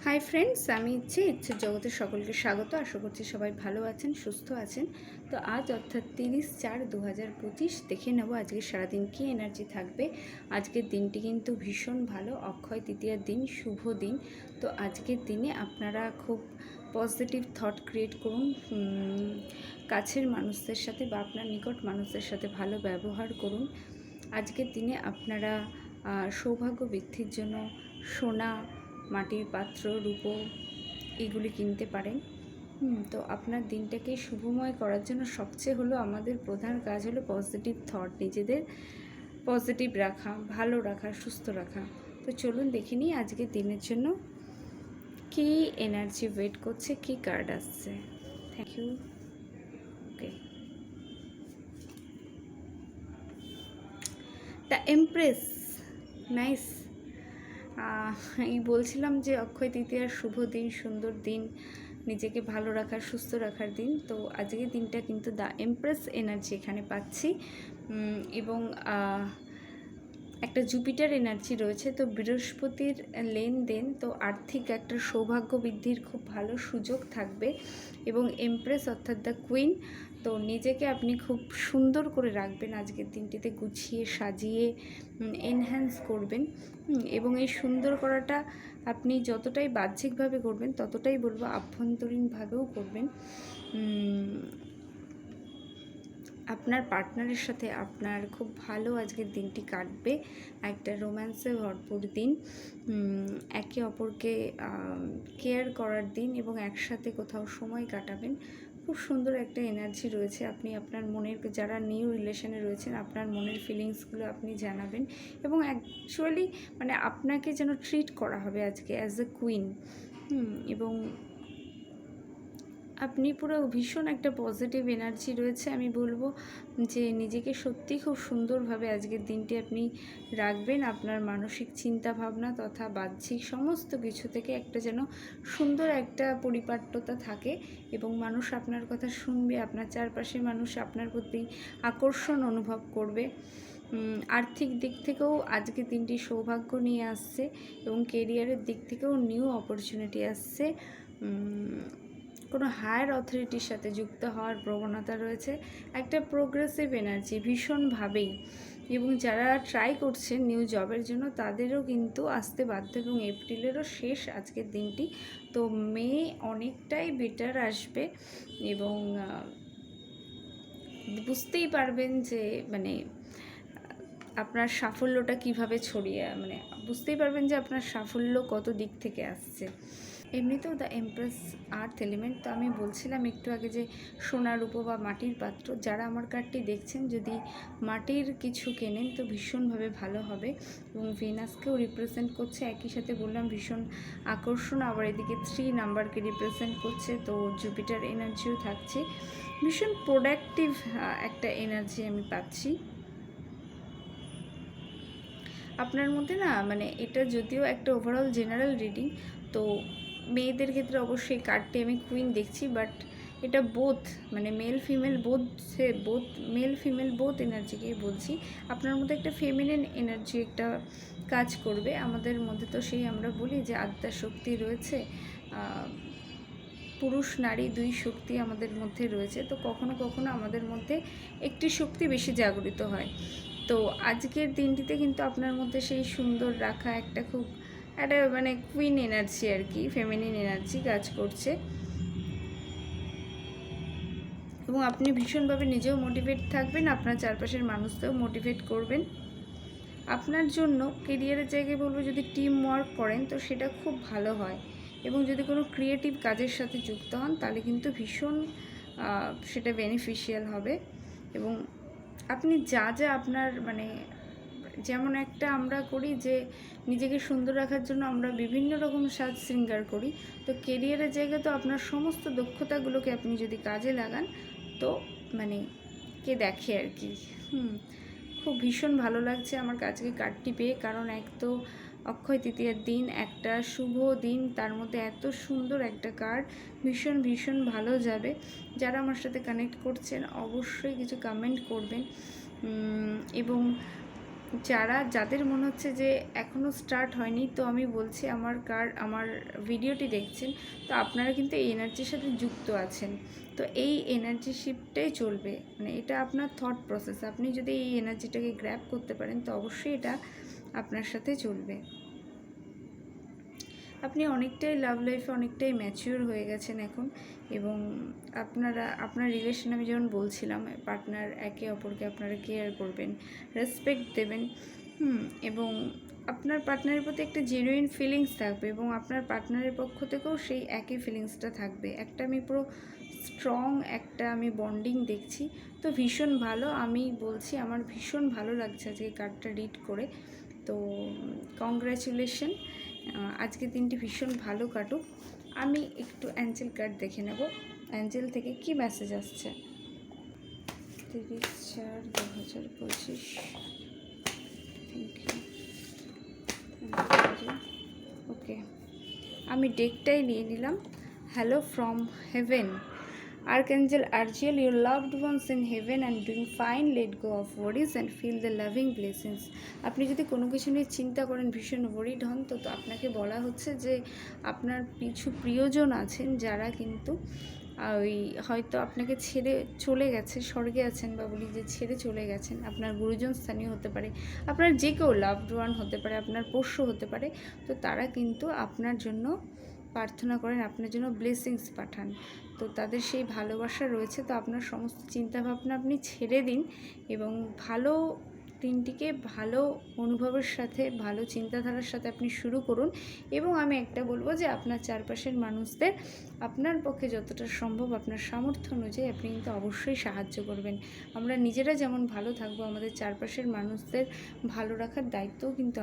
Hi friends, আমি ইচ্ছে জগতের সকলকে স্বাগত। আশা করছি সবাই ভালো আছেন, সুস্থ আছেন। তো আজ অর্থাৎ 30/4/2025 দেখে নেব আজকে সারাদিন কী এনার্জি থাকবে। আজকের দিনটি কিন্তু ভীষণ ভালো, অক্ষয় তৃতীয়ার দিন, শুভ দিন। তো আজকের দিনে আপনারা খুব পজিটিভ থট ক্রিয়েট করুন, কাছের মানুষদের সাথে বা আপনার নিকট মানুষদের সাথে ভালো ব্যবহার করুন। আজকের দিনে আপনারা সৌভাগ্য বৃদ্ধির জন্য সোনা, মাটির পাত্র, রূপো এগুলি কিনতে পারেন। তো আপনার দিনটাকে শুভময় করার জন্য সবচেয়ে আমাদের প্রধান কাজ হলো পজিটিভ থট, নিজেদের পজিটিভ রাখা, ভালো রাখা, সুস্থ রাখা। তো চলুন দেখে নিই আজকের দিনের জন্য কী এনার্জি ওয়েট করছে, কী কার্ড আসছে। Thank you. Okay, the Empress, nice. এই বলছিলাম যে অক্ষয় তৃতীয়ার শুভ দিন, সুন্দর দিন, নিজেকে ভালো রাখার, সুস্থ রাখার দিন। তো আজকের দিনটা কিন্তু দ্য এমপ্রেস এনার্জি এখানে পাচ্ছি, এবং একটা জুপিটার এনার্জি রয়েছে। তো বৃহস্পতির লেনদেন, তো আর্থিক একটা সৌভাগ্য বৃদ্ধির খুব ভালো সুযোগ থাকবে। এবং এমপ্রেস অর্থাৎ দ্য কুইন, তো নিজেকে আপনি খুব সুন্দর করে রাখবেন আজকের দিনটিতে, গুছিয়ে সাজিয়ে এনহ্যান্স করবেন। এবং এই সুন্দর করাটা আপনি যতটাই বাহ্যিকভাবে করবেন ততটাই বলবো আভ্যন্তরীণভাবেও করবেন। আপনার পার্টনারের সাথে আপনার খুব ভালো আজকের দিনটি কাটবে, একটা রোম্যান্সে ভরপুর দিন, একে অপরকে কেয়ার করার দিন এবং একসাথে কোথাও সময় কাটাবেন। খুব সুন্দর একটা এনার্জি রয়েছে। আপনি আপনার মনের, যারা নিউ রিলেশনে রয়েছেন, আপনার মনের ফিলিংসগুলো আপনি জানাবেন এবং অ্যাকচুয়ালি মানে আপনাকে যেন ট্রিট করা হবে আজকে অ্যাজ এ কুইন। এবং আপনি পুরো ভীষণ একটা পজিটিভ এনার্জি রয়েছে। আমি বলবো যে নিজেকে সত্যি খুব সুন্দরভাবে আজকের দিনটি আপনি রাখবেন। আপনার মানসিক চিন্তা ভাবনা তথা বাহ্যিক সমস্ত কিছু থেকে একটা যেন সুন্দর একটা পরিপাট্যতা থাকে এবং মানুষ আপনার কথা শুনবে, আপনার চারপাশের মানুষ আপনার প্রতি আকর্ষণ অনুভব করবে। আর্থিক দিক থেকেও আজকের দিনটি সৌভাগ্য নিয়ে আসছে এবং কেরিয়ারের দিক থেকেও নিউ অপরচুনিটি আসছে। কোনো হায়ার অথরিটির সাথে যুক্ত হওয়ার প্রবণতা রয়েছে, একটা প্রোগ্রেসিভ এনার্জি ভীষণভাবেই। এবং যারা ট্রাই করছেন নিউ জবের জন্য তাদেরও কিন্তু আসতে বাধ্য, এবং এপ্রিলেরও শেষ আজকের দিনটি। তো মে অনেকটাই বেটার আসবে এবং বুঝতেই পারবেন যে মানে আপনার সাফল্যটা কিভাবে ছড়িয়ে, মানে বুঝতেই পারবেন যে আপনার সাফল্য কত দিক থেকে আসছে। এমনিতেও দ্য এমপ্রেস আর্থ এলিমেন্ট, তো আমি বলছিলাম একটু আগে যে সোনার রূপো বা মাটির পাত্র, যারা আমার কার্ডটি দেখছেন যদি মাটির কিছু কেনেন তো ভীষণভাবে ভালো হবে। এবং ভিনাসকেও রিপ্রেজেন্ট করছে, একই সাথে বললাম ভীষণ আকর্ষণ, আবার এদিকে 3 নাম্বারকে রিপ্রেজেন্ট করছে। তো জুপিটার এনার্জিও থাকছে, ভীষণ প্রোডাক্টিভ একটা এনার্জি আমি পাচ্ছি আপনার মধ্যে না। মানে এটা যদিও একটা ওভারঅল জেনারেল রিডিং, তো মেয়েদের ক্ষেত্রে অবশ্যই কার্ডটি আমি কুইন দেখছি, বাট এটা বোথ মানে মেল ফিমেল বোথ এনার্জিকেই বলছি। আপনার মধ্যে একটা ফেমিনিন এনার্জি একটা কাজ করবে। আমাদের মধ্যে তো সেই আমরা বলি যে আদ্যা শক্তি রয়েছে, পুরুষ নারী দুই শক্তি আমাদের মধ্যে রয়েছে। তো কখনো কখনো আমাদের মধ্যে একটি শক্তি বেশি জাগরিত হয়। তো আজকের দিনটিতে কিন্তু আপনার মধ্যে সেই সুন্দর রাখা একটা খুব একটা মানে কুইন এনার্জি আর কি, ফেমিনিন এনার্জি কাজ করছে। এবং আপনি ভীষণভাবে নিজেও মোটিভেট থাকবেন, আপনার চারপাশের মানুষদেরও মোটিভেট করবেন। আপনার জন্য কেরিয়ারের জায়গায় বলবো যদি টিম ওয়ার্ক করেন তো সেটা খুব ভালো হয়, এবং যদি কোনো ক্রিয়েটিভ কাজের সাথে যুক্ত হন তাহলে কিন্তু ভীষণ সেটা বেনিফিশিয়াল হবে। এবং আপনি যা যা আপনার মানে যেমন একটা আমরা করি যে নিজেকে সুন্দর রাখার জন্য আমরা বিভিন্ন রকম সাজ শৃঙ্গার করি, তো কেরিয়ারের জায়গায় তো আপনার সমস্ত দক্ষতাগুলোকে আপনি যদি কাজে লাগান তো মানে কে দেখে আর কি। খুব ভীষণ ভালো লাগছে আমার কাজকে কার্ডটি পেয়ে, কারণ এক তো অক্ষয় তৃতীয়ার দিন, একটা শুভ দিন, তার মধ্যে এত সুন্দর একটা কার্ড, ভীষণ ভীষণ ভালো যাবে। যারা আমার সাথে কানেক্ট করছেন অবশ্যই কিছু কমেন্ট করবেন। এবং যাদের মনে হচ্ছে যে এখনও স্টার্ট হয়নি, তো আমি বলছি আমার ভিডিওটি দেখছেন, তো আপনারা কিন্তু এই এনার্জির সাথে যুক্ত আছেন। তো এই এনার্জি শিফটটাই চলবে, মানে এটা আপনার থট প্রসেস। আপনি যদি এই এনার্জিটাকে গ্র্যাব করতে পারেন তো অবশ্যই এটা আপনার সাথে চলবে। আপনি অনেকটাই লাভ লাইফে অনেকটাই ম্যাচিওর হয়ে গেছেন এখন, এবং আপনার রিলেশন, আমি যেমন বলছিলাম, পার্টনার একে অপরকে আপনারা কেয়ার করবেন, রেসপেক্ট দেবেন, এবং আপনার পার্টনারের প্রতি একটা জেনুইন ফিলিংস থাকবে, এবং আপনার পার্টনারের পক্ষ থেকেও সেই একই ফিলিংসটা থাকবে। আমি পুরো স্ট্রং আমি বন্ডিং দেখছি। তো ভীষণ ভালো, আমি বলছি আমার ভীষণ ভালো লাগছে আজকে কার্ডটা রিড করে। তো কংগ্র্যাচুলেশন, আজকে দিনটি ভীষণ ভালো কাটুক। আমি একটু অ্যাঞ্জেল কার্ড দেখে নেব, অ্যাঞ্জেল থেকে কি মেসেজ আসছে। 30/4/2025। Thank you. ওকে, আমি ডেকটাই নিয়ে নিলাম। Hello from heaven. Archangel Argiel, your loved ones in heaven and doing fine. Let go of worries and feel the loving blessings. আপনি যদি কোনো কিছু নিয়ে চিন্তা করেন, ভীষণ ওয়ারিড হন, তো আপনাকে বলা হচ্ছে যে আপনার কিছু প্রিয়জন আছেন যারা কিন্তু ওই হয়তো আপনাকে ছেড়ে চলে গেছে, স্বর্গে আছেন, বা বলি যে ছেড়ে চলে গেছেন। আপনার গুরুজন স্থানীয় হতে পারে, আপনার যে কেউ লাভড ওয়ান হতে পারে, আপনার পোষ্য হতে পারে। তো তারা কিন্তু আপনার জন্য প্রার্থনা করেন, আপনার জন্য ব্লেসিংস পাঠান। তো তাদের সেই ভালোবাসা রয়েছে। তো আপনার সমস্ত চিন্তাভাবনা আপনি ছেড়ে দিন, এবং ভালো দিনটিকে ভালো অনুভবের সাথে, ভালো চিন্তাধারার সাথে আপনি শুরু করুন। এবং আমি একটা বলবো যে আপনার চারপাশের মানুষদের আপনার পক্ষে যতটা সম্ভব আপনার সামর্থ্য অনুযায়ী আপনি কিন্তু অবশ্যই সাহায্য করবেন। আমরা নিজেরা যেমন ভালো থাকবো, আমাদের চারপাশের মানুষদের ভালো রাখার দায়িত্বও কিন্তু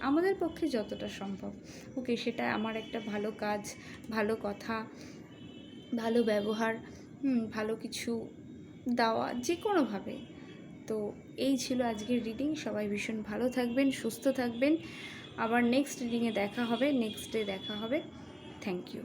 আমাদের পক্ষে যতটা সম্ভব। ওকে, সেটা আমার একটা ভালো কাজ, ভালো কথা, ভালো ব্যবহার, ভালো কিছু দেওয়া, যে কোনোভাবে। তো এই ছিল আজকের রিডিং। সবাই ভীষণ ভালো থাকবেন, সুস্থ থাকবেন। আবার নেক্সট রিডিংয়ে দেখা হবে, নেক্সট ডে দেখা হবে। Thank you.